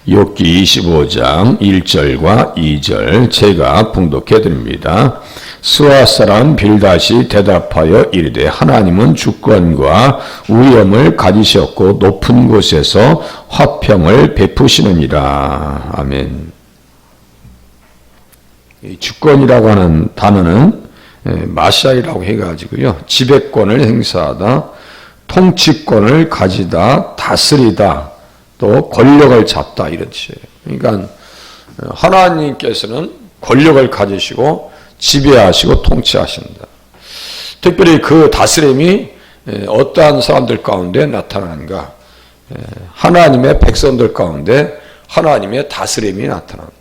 욥기 25장 1절과 2절 제가 봉독해 드립니다. 스와 사람 빌닷이 대답하여 이르되 하나님은 주권과 위엄을 가지셨고 높은 곳에서 화평을 베푸시느니라. 아멘. 이 주권이라고 하는 단어는 마샤이라고 해가지고요, 지배권을 행사하다, 통치권을 가지다, 다스리다, 또 권력을 잡다 이런 뜻이에요. 그러니까 하나님께서는 권력을 가지시고 지배하시고 통치하신다. 특별히 그 다스림이 어떠한 사람들 가운데 나타나는가? 하나님의 백성들 가운데 하나님의 다스림이 나타난다.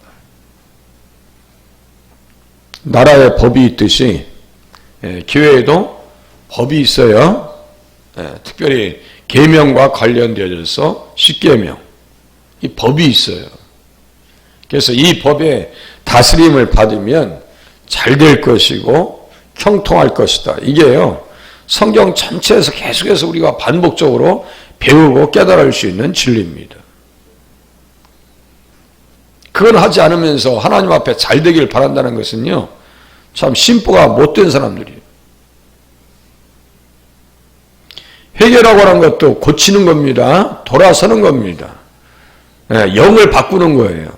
나라에 법이 있듯이 교회에도 법이 있어요. 특별히 계명과 관련되어서 10계명, 이 법이 있어요. 그래서 이 법의 다스림을 받으면 잘 될 것이고 형통할 것이다. 이게요, 성경 전체에서 계속해서 우리가 반복적으로 배우고 깨달을 수 있는 진리입니다. 그건 하지 않으면서 하나님 앞에 잘 되길 바란다는 것은요, 참 심보가 못된 사람들이에요. 회개라고 하는 것도 고치는 겁니다. 돌아서는 겁니다. 영을 바꾸는 거예요.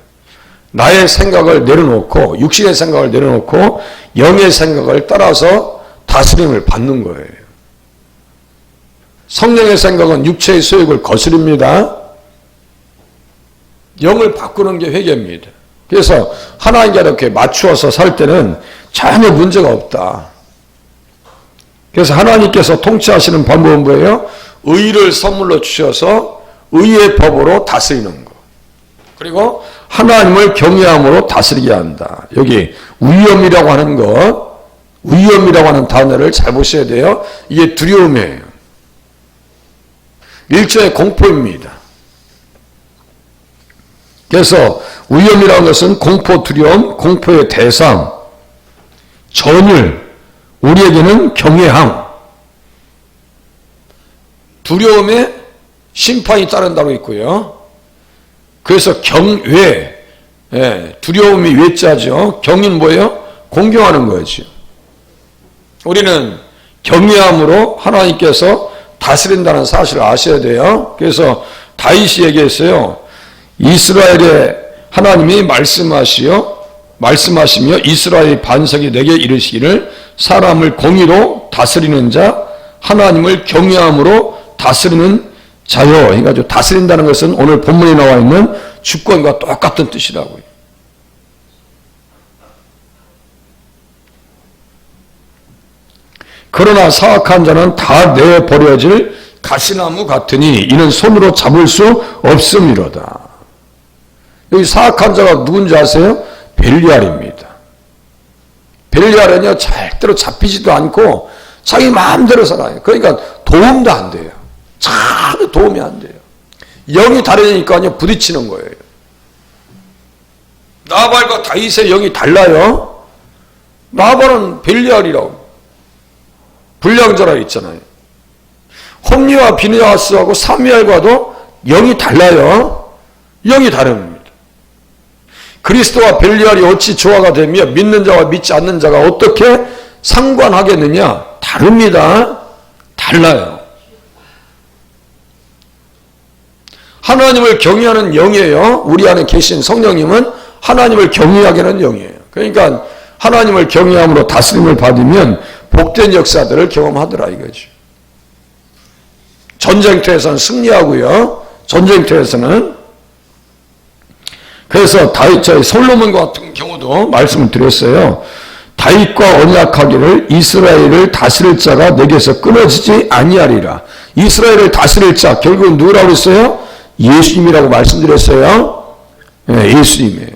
나의 생각을 내려놓고, 육신의 생각을 내려놓고 영의 생각을 따라서 다스림을 받는 거예요. 성령의 생각은 육체의 소욕을 거스릅니다. 영을 바꾸는 게 회개입니다. 그래서 하나님과 이렇게 맞추어서 살 때는 전혀 문제가 없다. 그래서 하나님께서 통치하시는 방법은 뭐예요? 의를 선물로 주셔서 의의 법으로 다스리는 거. 그리고 하나님을 경외함으로 다스리게 한다. 여기 위엄이라고 하는 것, 위엄이라고 하는 단어를 잘 보셔야 돼요. 이게 두려움이에요. 일종의 공포입니다. 그래서 위엄이라는 것은 공포, 두려움, 공포의 대상, 전율, 우리에게는 경외함, 두려움에 심판이 따른다고 있고요. 그래서 경외, 두려움이 외자죠. 경은 뭐예요? 공경하는 거죠. 우리는 경외함으로 하나님께서 다스린다는 사실을 아셔야 돼요. 그래서 다윗이 얘기했어요. 이스라엘의 하나님이 말씀하시며 이스라엘 반석이 내게 이르시기를 사람을 공의로 다스리는 자, 하나님을 경외함으로 다스리는 자요. 해가지고 다스린다는 것은 오늘 본문에 나와 있는 주권과 똑같은 뜻이라고요. 그러나 사악한 자는 다 내버려질 가시나무 같으니 이는 손으로 잡을 수 없음이로다. 여기 사악한 자가 누군지 아세요? 벨리알입니다. 벨리알은요, 절대로 잡히지도 않고 자기 마음대로 살아요. 그러니까 도움도 안 돼요. 참 도움이 안 돼요. 영이 다르니까요, 부딪히는 거예요. 나발과 다윗의 영이 달라요. 나발은 벨리알이라고 불량자라 있잖아요. 홈리와 비느하스하고 사무엘과도 영이 달라요. 영이 다릅니다. 그리스도와 벨리알이 어찌 조화가 되며 믿는 자와 믿지 않는 자가 어떻게 상관하겠느냐? 다릅니다. 달라요. 하나님을 경외하는 영이에요. 우리 안에 계신 성령님은 하나님을 경외하게 하는 영이에요. 그러니까 하나님을 경외함으로 다스림을 받으면 복된 역사들을 경험하더라 이거죠. 전쟁터에서는 승리하고요. 전쟁터에서는. 그래서 솔로몬 같은 경우도 말씀을 드렸어요. 다윗과 언약하기를 이스라엘을 다스릴 자가 내게서 끊어지지 아니하리라. 이스라엘을 다스릴 자, 결국은 누구라고 했어요? 예수님이라고 말씀드렸어요. 네, 예수님이에요.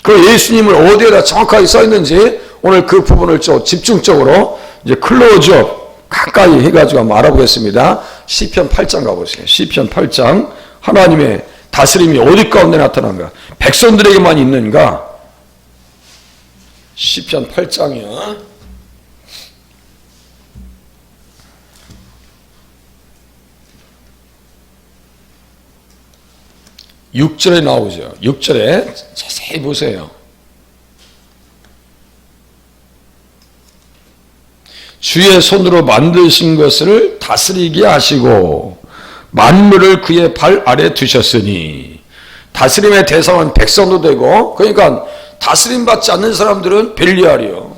그 예수님을 어디에다 정확하게 써 있는지 오늘 그 부분을 좀 집중적으로 이제 클로즈업 가까이 해가지고 한번 알아보겠습니다. 시편 8장 가보세요. 시편 8장 하나님의 다스림이 어디 가운데 나타난가? 백성들에게만 있는가? 시편 8장이요. 네, 6절에 나오죠. 6절에 자세히 보세요. 주의 손으로 만드신 것을 다스리게 하시고 만물을 그의 발 아래 두셨으니, 다스림의 대상은 백성도 되고, 그러니까 다스림 받지 않는 사람들은 벨리알이요.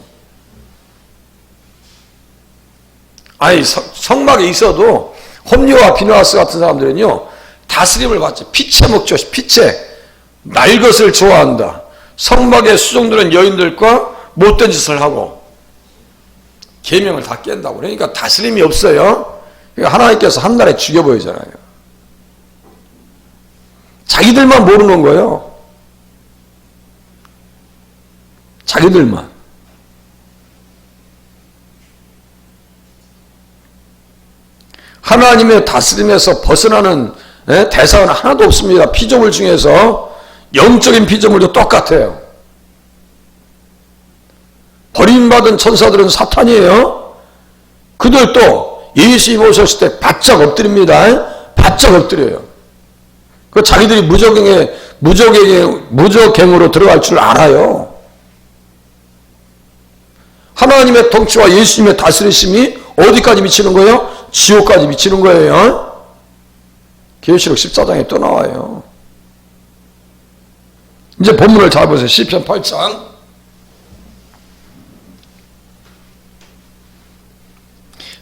아니, 성막에 있어도 홈리와 비누아스 같은 사람들은요, 다스림을 받지. 피채 먹죠. 피채. 날 것을 좋아한다. 성막에 수종드는 여인들과 못된 짓을 하고 계명을 다 깬다고. 그러니까 다스림이 없어요. 그러니까 하나님께서 한날에 죽여버리잖아요. 자기들만 모르는 거예요. 자기들만. 하나님의 다스림에서 벗어나는 대상은 하나도 없습니다. 피조물 중에서 영적인 피조물도 똑같아요. 버림받은 천사들은 사탄이에요. 그들도 예수님 오셨을 때 바짝 엎드립니다. 바짝 엎드려요. 그 자기들이 무적행으로 들어갈 줄 알아요. 하나님의 통치와 예수님의 다스리심이 어디까지 미치는 거예요? 지옥까지 미치는 거예요. 계시록 14장에 또 나와요. 이제 본문을 잘 보세요. 시편 8장.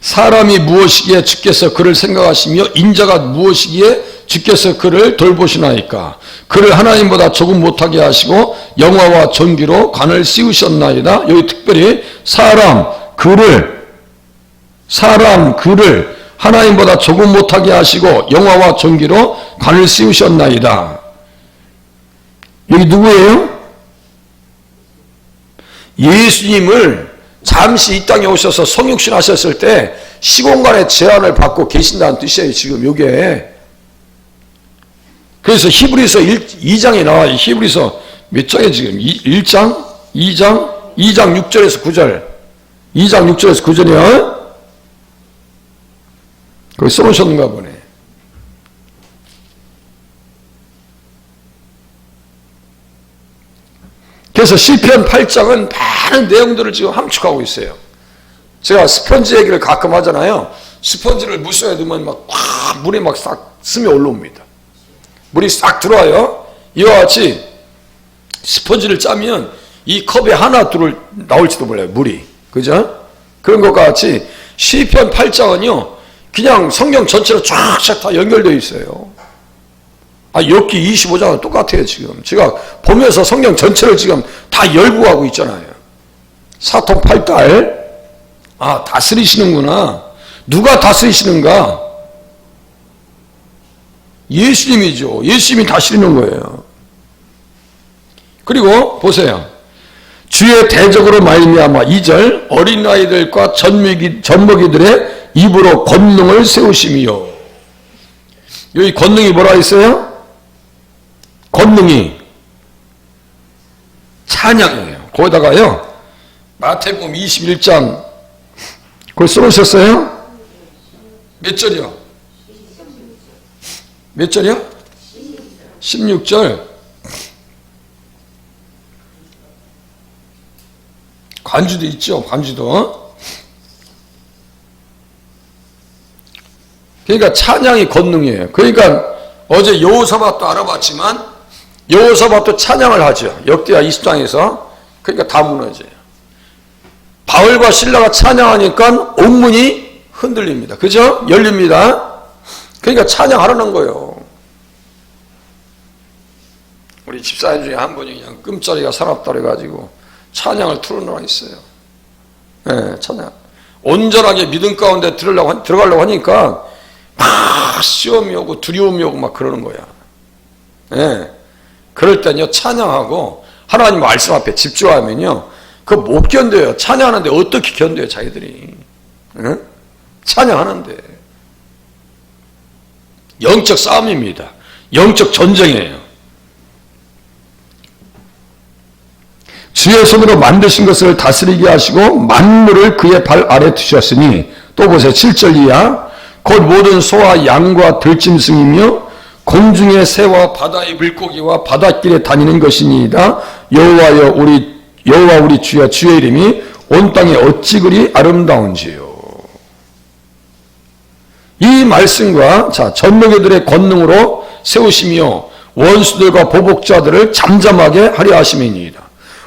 사람이 무엇이기에 주께서 그를 생각하시며 인자가 무엇이기에 주께서 그를 돌보시나이까. 그를 하나님보다 조금 못하게 하시고 영화와 존귀로 관을 씌우셨나이다. 여기 특별히 사람 그를 하나님보다 조금 못하게 하시고 영화와 존귀로 관을 씌우셨나이다. 여기 누구예요? 예수님을 잠시 이 땅에 오셔서 성육신 하셨을 때 시공간의 제한을 받고 계신다는 뜻이에요. 지금 요게. 그래서 히브리서 2장에 나와요. 히브리서 몇 장에 지금? 1장? 2장? 2장 6절에서 9절. 2장 6절에서 9절이요. 거기 써놓으셨는가 보네. 그래서 시편 8장은 많은 내용들을 지금 함축하고 있어요. 제가 스펀지 얘기를 가끔 하잖아요. 스펀지를 물속에 넣으면 물이 막 싹 스며 올라옵니다. 물이 싹 들어와요. 이와 같이 스펀지를 짜면 이 컵에 하나 둘 나올지도 몰라요. 물이. 그죠? 그런 것과 같이 시편 8장은요. 그냥 성경 전체로 쫙쫙 다 연결되어 있어요. 욥기 25장은 똑같아요. 지금 제가 보면서 성경 전체를 지금 다 열고 가고 있잖아요. 사통팔달. 다스리시는구나. 누가 다스리시는가? 예수님이죠. 예수님이 다스리는 거예요. 그리고 보세요. 주의 대적으로 말미암아 2절 어린아이들과 젖먹이들의 입으로 권능을 세우심이요. 여기 권능이 뭐라 했어요? 권능이 찬양이에요. 거기다가요 마태복음 21장 그걸 써놓으셨어요? 몇 절이요? 몇 절이요? 16절. 관주도 있죠. 관주도. 그러니까 찬양이 권능이에요. 그러니까 어제 여호사밧도 알아봤지만 여호사밧도 찬양을 하죠. 역대하 20장에서. 그러니까 다 무너져요. 바울과 실라가 찬양하니까 옥문이 흔들립니다. 그죠? 열립니다. 그러니까 찬양하라는 거예요. 우리 집사님 중에 한 분이 그냥 끔짜리가 사납다 그래가지고 찬양을 틀어놓아 있어요. 네, 찬양. 온전하게 믿음 가운데 들어가려고 하니까 막 시험이 오고 두려움이 오고 막 그러는 거야. 네. 그럴 때는요, 찬양하고 하나님 말씀 앞에 집중하면요, 그거 못 견뎌요. 찬양하는데 어떻게 견뎌요, 자기들이. 네? 찬양하는데. 영적 싸움입니다. 영적 전쟁이에요. 주의 손으로 만드신 것을 다스리게 하시고 만물을 그의 발 아래 두셨으니 또 보세요. 7절 이하 곧 모든 소와 양과 들짐승이며 공중의 새와 바다의 물고기와 바닷길에 다니는 것이니이다. 여호와 우리 주여 주의 이름이 온 땅에 어찌 그리 아름다운지요. 이 말씀과 전무게들의 권능으로 세우시며 원수들과 보복자들을 잠잠하게 하려 하심이니이다.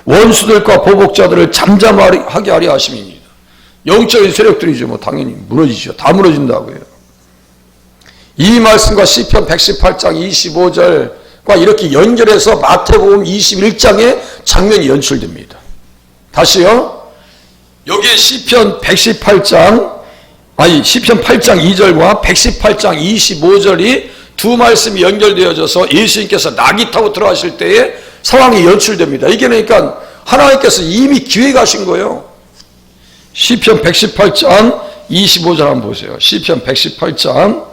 원수들과 보복자들을 잠잠하게 하려 하심이니이다. 영적인 세력들이죠. 뭐 당연히 무너지죠. 다 무너진다고요. 이 말씀과 시편 118장 25절과 이렇게 연결해서 마태복음 21장의 장면이 연출됩니다. 다시요. 여기에 시편 8장 2절과 118장 25절이 두 말씀이 연결되어져서 예수님께서 나귀 타고 들어가실 때에 상황이 연출됩니다. 이게 그러니까 하나님께서 이미 기획하신 거예요. 시편 118장 25절 한번 보세요. 시편 118장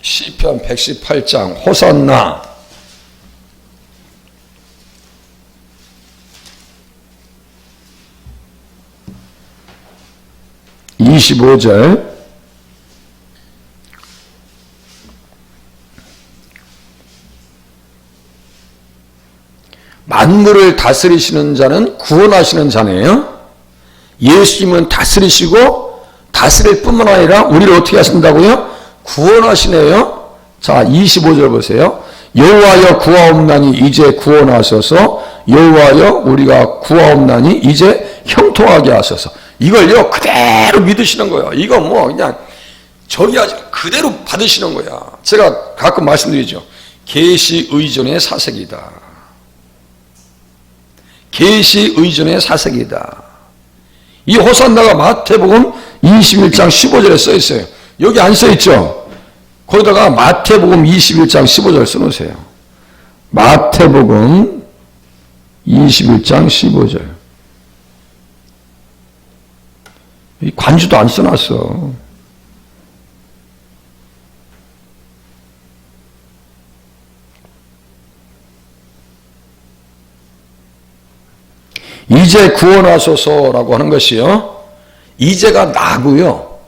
118장 호산나 25절 만물을 다스리시는 자는 구원하시는 자네요. 예수님은 다스리시고 다스릴 뿐만 아니라 우리를 어떻게 하신다고요? 구원하시네요. 자, 25절 보세요. 여호와여 구하옵나니 이제 구원하소서. 여호와여 우리가 구하옵나니 이제 형통하게 하소서. 이걸요 그대로 믿으시는 거예요. 이거 뭐 그냥 저기 아주 그대로 받으시는 거야. 제가 가끔 말씀드리죠. 계시 의존의 사색이다. 계시 의존의 사색이다. 이 호산나가 마태복음 21장 15절에 써 있어요. 여기 안 써 있죠? 거기다가 마태복음 21장 15절 써놓으세요. 마태복음 21장 15절. 이 관주도 안 써놨어. 이제 구원하소서라고 하는 것이요. 이제가 나고요.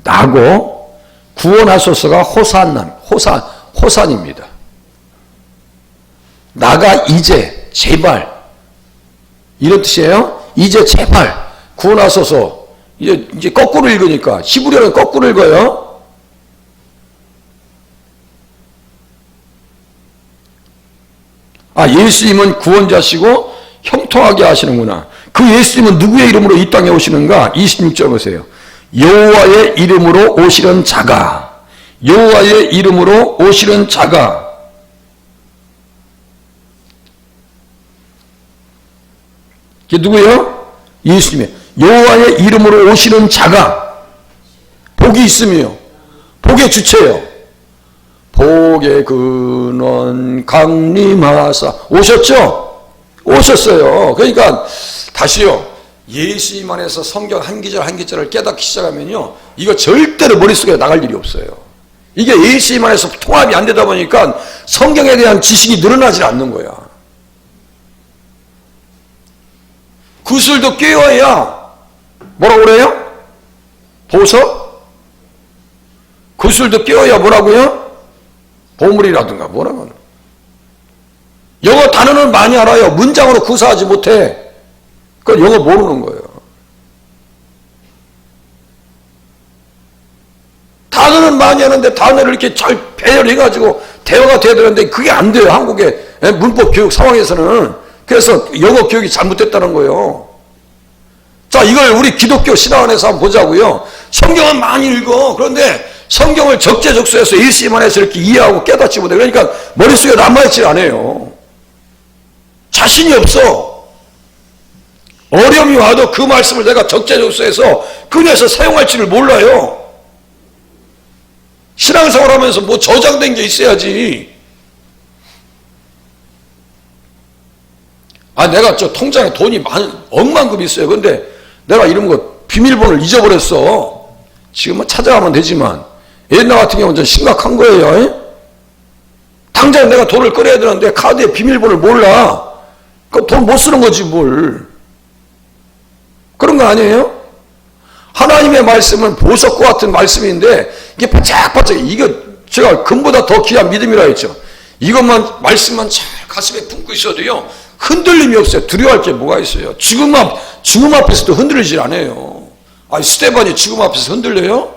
나고 구원하소서가 호산입니다. 나가 이제 제발 이런 뜻이에요. 이제 제발 구원하소서. 이제 거꾸로 읽으니까 히브리어는 거꾸로 읽어요. 예수님은 구원자시고 형통하게 하시는구나. 그 예수님은 누구의 이름으로 이 땅에 오시는가? 26절 보세요. 여호와의 이름으로 오시는 자가, 여호와의 이름으로 오시는 자가. 이게 누구예요? 예수님의 여호와의 이름으로 오시는 자가 복이 있으며 복의 주체요. 복의 근원 강림하사 오셨죠? 오셨어요. 그러니까 다시요. 예수님 안에서 성경 한 기절 한 기절을 깨닫기 시작하면요. 이거 절대로 머릿속에 나갈 일이 없어요. 이게 예수님 안에서 통합이 안 되다 보니까 성경에 대한 지식이 늘어나질 않는 거야. 구슬도 꿰어야 뭐라고 그래요? 보석? 구슬도 꿰어야 뭐라고요? 보물이라든가 뭐라고. 영어 단어는 많이 알아요. 문장으로 구사하지 못해. 그건 영어 모르는 거예요. 단어는 많이 하는데 단어를 이렇게 잘 배열해가지고 대화가 돼야 되는데 그게 안 돼요. 한국의 문법 교육 상황에서는. 그래서 영어 교육이 잘못됐다는 거예요. 자, 이걸 우리 기독교 신앙 안에서 한번 보자고요. 성경은 많이 읽어. 그런데 성경을 적재적소해서 예수님 안에서 이렇게 이해하고 깨닫지 못해. 그러니까 머릿속에 남아있지 않아요. 자신이 없어. 어려움이 와도 그 말씀을 내가 적재적소해서 그녀에서 사용할지를 몰라요. 신앙생활 하면서 뭐 저장된 게 있어야지. 내가 저 통장에 돈이 억만큼 있어요. 근데 내가 이런 거 비밀번호를 잊어버렸어. 지금은 찾아가면 되지만 옛날 같은 경우는 좀 심각한 거예요. 당장 내가 돈을 꺼내야 되는데 카드에 비밀번호를 몰라. 그 돈 못 쓰는 거지 뭘. 그런 거 아니에요? 하나님의 말씀은 보석과 같은 말씀인데 이게 바짝바짝 이거 제가 금보다 더 귀한 믿음이라 했죠. 이것만 말씀만 잘 가슴에 품고 있어도요 흔들림이 없어요. 두려워할 게 뭐가 있어요. 죽음 앞에서도 흔들리질 않아요. 아니 스데반이 죽음 앞에서 흔들려요?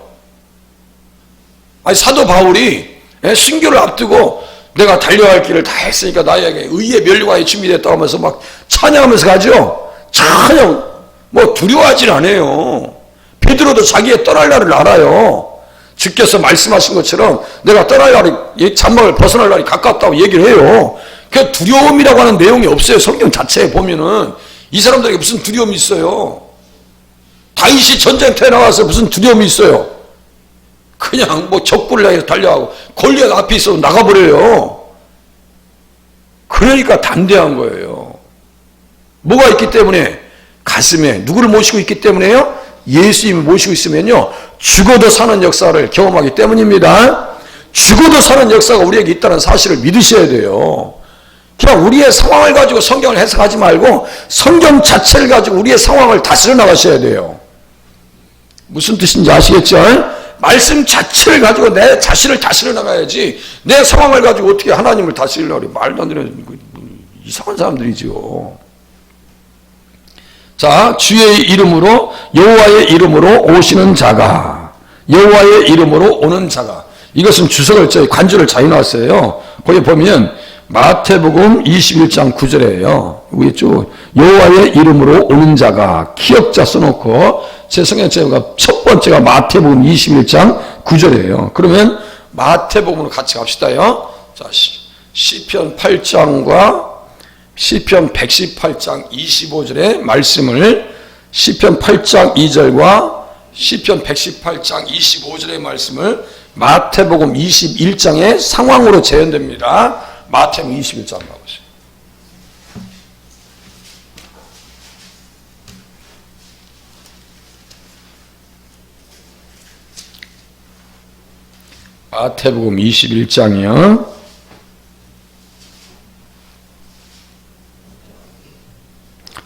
아니 사도 바울이 순교를 앞두고 내가 달려야 할 길을 다 했으니까 나에게 의의 면류관이 준비됐다고 하면서 막 찬양하면서 가죠. 전혀 뭐 두려워하질 않아요. 베드로도 자기의 떠날 날을 알아요. 주께서 말씀하신 것처럼 내가 떠날 날이 잔망을 벗어날 날이 가깝다고 얘기를 해요. 그 두려움이라고 하는 내용이 없어요. 성경 자체에 보면은 이 사람들에게 무슨 두려움이 있어요. 다윗이 전쟁터에 나가서 무슨 두려움이 있어요. 그냥 뭐 적군을 향해서 달려가고 골리앗 앞에 있어도 나가버려요. 그러니까 담대한 거예요. 뭐가 있기 때문에? 가슴에 누구를 모시고 있기 때문에요? 예수님을 모시고 있으면요 죽어도 사는 역사를 경험하기 때문입니다. 죽어도 사는 역사가 우리에게 있다는 사실을 믿으셔야 돼요. 그냥 우리의 상황을 가지고 성경을 해석하지 말고 성경 자체를 가지고 우리의 상황을 다스려 나가셔야 돼요. 무슨 뜻인지 아시겠죠? 말씀 자체를 가지고 내 자신을 다스려 나가야지 내 상황을 가지고 어떻게 하나님을 다스리려고 그래. 말도 안 되는 이상한 사람들이죠. 자, 주의 이름으로 여호와의 이름으로 오시는 자가 여호와의 이름으로 오는 자가 이것은 주석을 관주를 잘 해놨어요. 거기 보면 마태복음 21장 9절이에요. 위에 쭉 여호와의 이름으로 오는 자가 기억자 써놓고 제 성경책가 첫 번째가 마태복음 21장 9절이에요. 그러면 마태복음으로 같이 갑시다요. 자, 시편 8장과 시편 118장 25절의 말씀을 시편 8장 2절과 시편 118장 25절의 말씀을 마태복음 21장의 상황으로 재현됩니다. 마태복음 21장 가보세요. 마태복음 21장이요.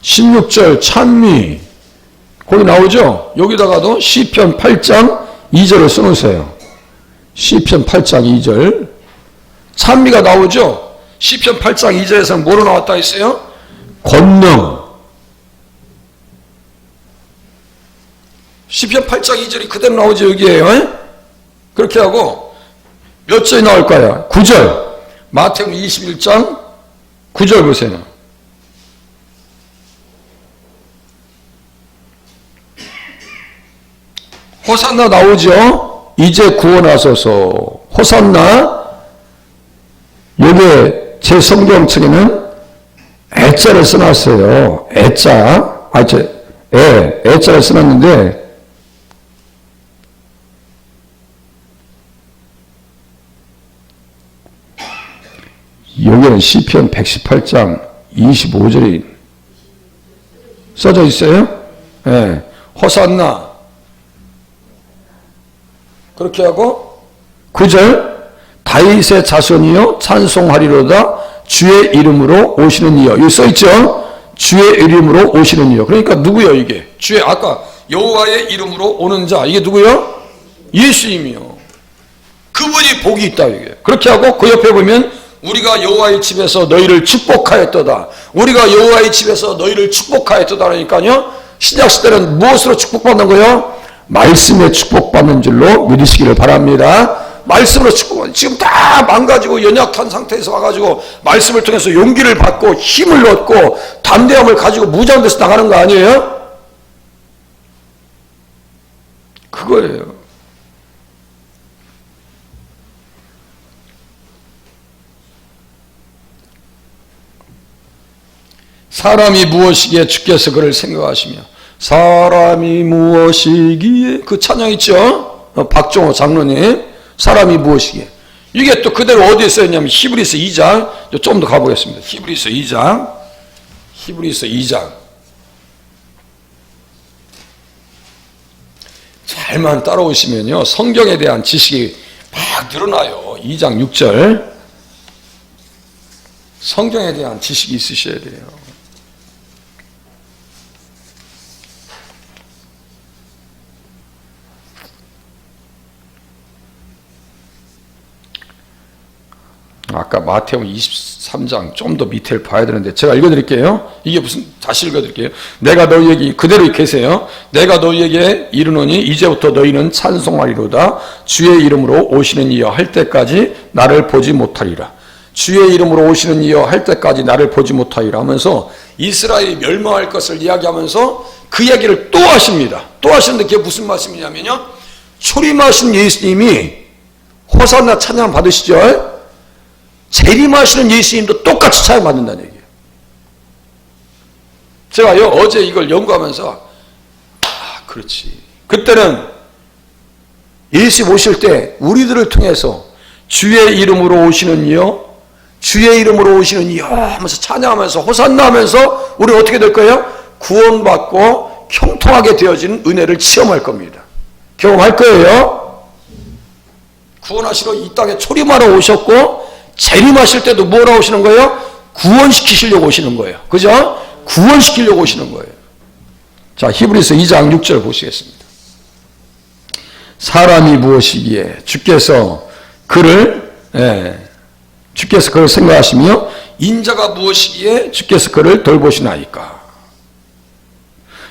16절 찬미 거기 나오죠? 여기다가도 시편 8장 2절을 써놓으세요. 시편 8장 2절 찬미가 나오죠? 시편 8장 2절에서는 뭐로 나왔다 했어요? 권능. 시편 8장 2절이 그대로 나오죠 여기에요. 그렇게 하고 몇 절이 나올까요? 9절 마태복음 21장 9절 보세요. 호산나 나오죠? 이제 구원하소서. 호산나. 여기에 제 성경책에는 애자를 써놨어요. 애자. 애자를 써놨는데, 여기는 시편 118장 25절이 써져 있어요. 예. 호산나. 그렇게 하고 9절 다윗의 자손이여 찬송하리로다 주의 이름으로 오시는 이여. 여기 써있죠. 주의 이름으로 오시는 이여. 그러니까 누구요 이게? 주의 아까 여호와의 이름으로 오는 자 이게 누구요? 예수님이요. 그분이 복이 있다 이게. 그렇게 하고 그 옆에 보면 우리가 여호와의 집에서 너희를 축복하였도다. 우리가 여호와의 집에서 너희를 축복하였도다 그러니까요. 신약시대는 무엇으로 축복받는 거예요? 말씀에 축복받는 줄로 믿으시기를 바랍니다. 말씀으로 축복받는 지금 다 망가지고 연약한 상태에서 와가지고 말씀을 통해서 용기를 받고 힘을 얻고 담대함을 가지고 무장돼서 나가는 거 아니에요? 그거예요. 사람이 무엇이기에 주께서 그를 생각하시며 사람이 무엇이기에 그 찬양 있죠? 박종호 장로님 사람이 무엇이기에 이게 또 그대로 어디에 써있냐면 히브리서 2장 좀 더 가보겠습니다. 히브리서 2장 잘만 따라오시면요 성경에 대한 지식이 막 늘어나요. 2장 6절 성경에 대한 지식이 있으셔야 돼요. 아까 마태복음 23장 좀 더 밑에를 봐야 되는데 제가 읽어드릴게요. 이게 무슨, 다시 읽어드릴게요. 내가 너희에게, 그대로 계세요. 내가 너희에게 이르노니 이제부터 너희는 찬송하리로다. 주의 이름으로 오시는 이여 할 때까지 나를 보지 못하리라. 주의 이름으로 오시는 이여 할 때까지 나를 보지 못하리라 하면서 이스라엘이 멸망할 것을 이야기하면서 그 이야기를 또 하십니다. 또 하시는데 그게 무슨 말씀이냐면요, 초림하신 예수님이 호산나 찬양 받으시죠? 재림하시는 예수님도 똑같이 찬양 받는다는 얘기예요. 제가요 어제 이걸 연구하면서 그렇지, 그때는 예수님 오실 때 우리들을 통해서 주의 이름으로 오시는 이여, 주의 이름으로 오시는 이여 하면서 찬양하면서 호산나 하면서 우리 어떻게 될 거예요? 구원받고 형통하게 되어지는 은혜를 체험할 겁니다. 경험할 거예요. 구원하시러 이 땅에 초림하러 오셨고 재림하실 때도 뭐라 오시는 거예요? 구원시키시려고 오시는 거예요. 그죠? 구원시키려고 오시는 거예요. 자, 히브리서 2장 6절 보시겠습니다. 사람이 무엇이기에 주께서 그를 생각하시며 인자가 무엇이기에 주께서 그를 돌보시나이까.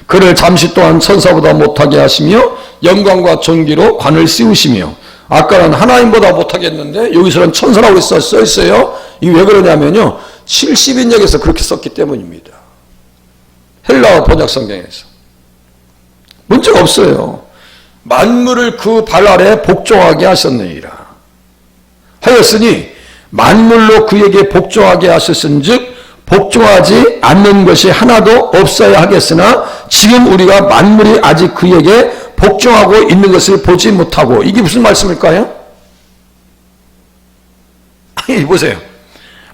그를 잠시 동안 천사보다 못하게 하시며 영광과 존귀로 관을 씌우시며, 아까는 하나님보다 못하게 했는데 여기서는 천사라고 써 있어요. 이게 왜 그러냐면요, 70인역에서 그렇게 썼기 때문입니다. 헬라어 번역 성경에서. 문제가 없어요. 만물을 그 발 아래 복종하게 하셨느니라 하였으니 만물로 그에게 복종하게 하셨은즉 복종하지 않는 것이 하나도 없어야 하겠으나 지금 우리가 만물이 아직 그에게 복종하고 있는 것을 보지 못하고. 이게 무슨 말씀일까요? 아니, 보세요.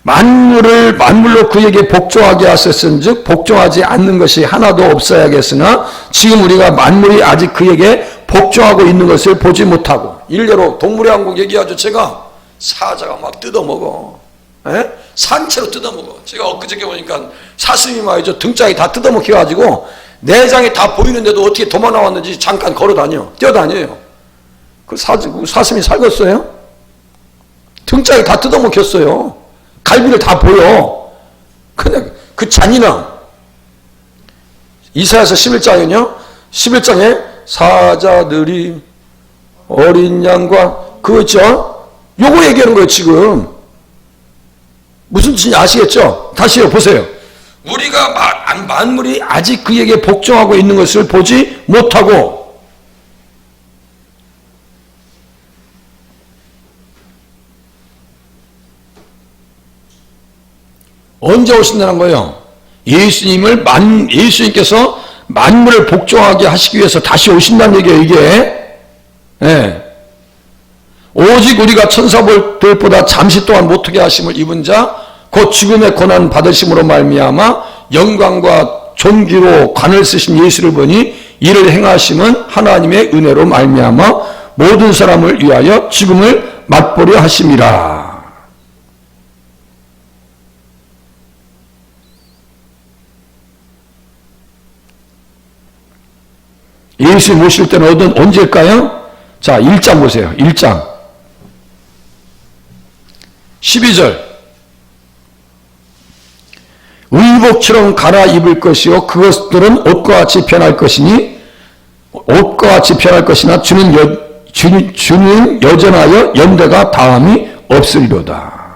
만물로 그에게 복종하게 하셨은즉 복종하지 않는 것이 하나도 없어야겠으나 지금 우리가 만물이 아직 그에게 복종하고 있는 것을 보지 못하고. 일례로 동물의 왕국 얘기하죠. 제가 사자가 막 뜯어먹어. 산채로 뜯어먹어. 제가 엊그저께 보니까 사슴이 말이죠, 등짝이 다 뜯어먹혀가지고 내장이 다 보이는데도 어떻게 도망 나왔는지 잠깐 걸어다녀, 뛰어다녀요. 그 사슴이 살겠어요? 등짝이 다 뜯어먹혔어요. 갈비를 다 보여. 그냥 그 잔인함. 이사야서 11장은요, 11장에 사자들이 어린 양과 그거 있죠? 요거 얘기하는 거예요 지금. 무슨 뜻인지 아시겠죠? 다시요, 보세요. 우리가 만물이 아직 그에게 복종하고 있는 것을 보지 못하고. 언제 오신다는 거예요? 예수님께서 만물을 복종하게 하시기 위해서 다시 오신다는 얘기예요, 이게. 오직 우리가 천사들보다 잠시 동안 못하게 하심을 입은 자 곧 죽음의 고난 받으심으로 말미암아 영광과 존귀로 관을 쓰신 예수를 보니 이를 행하심은 하나님의 은혜로 말미암아 모든 사람을 위하여 죽음을 맛보려 하심이라. 예수님 오실 때는 언제일까요? 자, 1장 보세요. 1장 12절. 의복처럼 갈아입을 것이요 그것들은 옷과 같이 변할 것이니 옷과 같이 변할 것이나 주는 여전하여 연대가 다함이 없으리로다.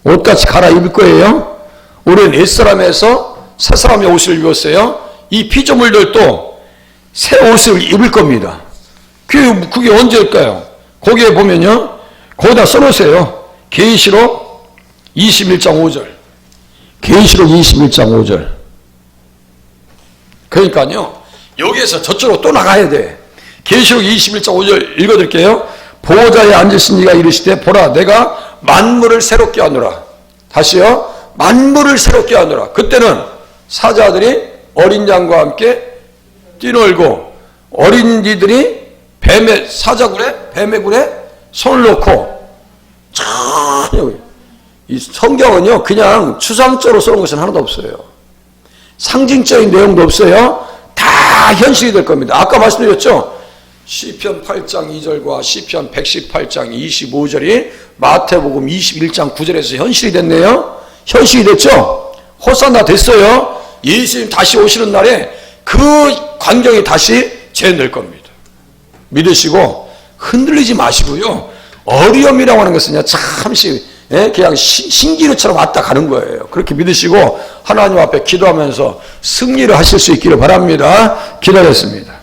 옷같이 갈아입을 거예요. 우리는 옛사람에서 새사람의 옷을 입었어요. 이 피조물들도 새 옷을 입을 겁니다. 그게 언제일까요? 거기에 보면요, 거기다 써놓으세요. 계시록 21장 5절. 계시록 21장 5절. 그러니까요, 여기에서 저쪽으로 또 나가야 돼. 계시록 21장 5절 읽어드릴게요. 보호자에 앉으신 이가 이르시되 보라 내가 만물을 새롭게 하노라. 다시요. 만물을 새롭게 하노라. 그때는 사자들이 어린 양과 함께 뛰놀고 어린이들이 뱀의 굴에 손을 놓고. 이 성경은요, 그냥 추상적으로 써놓은 것은 하나도 없어요. 상징적인 내용도 없어요. 다 현실이 될 겁니다. 아까 말씀드렸죠? 시편 8장 2절과 시편 118장 25절이 마태복음 21장 9절에서 현실이 됐네요. 현실이 됐죠. 호산나 됐어요. 예수님 다시 오시는 날에 그 광경이 다시 재현될 겁니다. 믿으시고 흔들리지 마시고요. 어려움이라고 하는 것은 잠시 그냥 신기루처럼 왔다 가는 거예요. 그렇게 믿으시고 하나님 앞에 기도하면서 승리를 하실 수 있기를 바랍니다. 기도하겠습니다.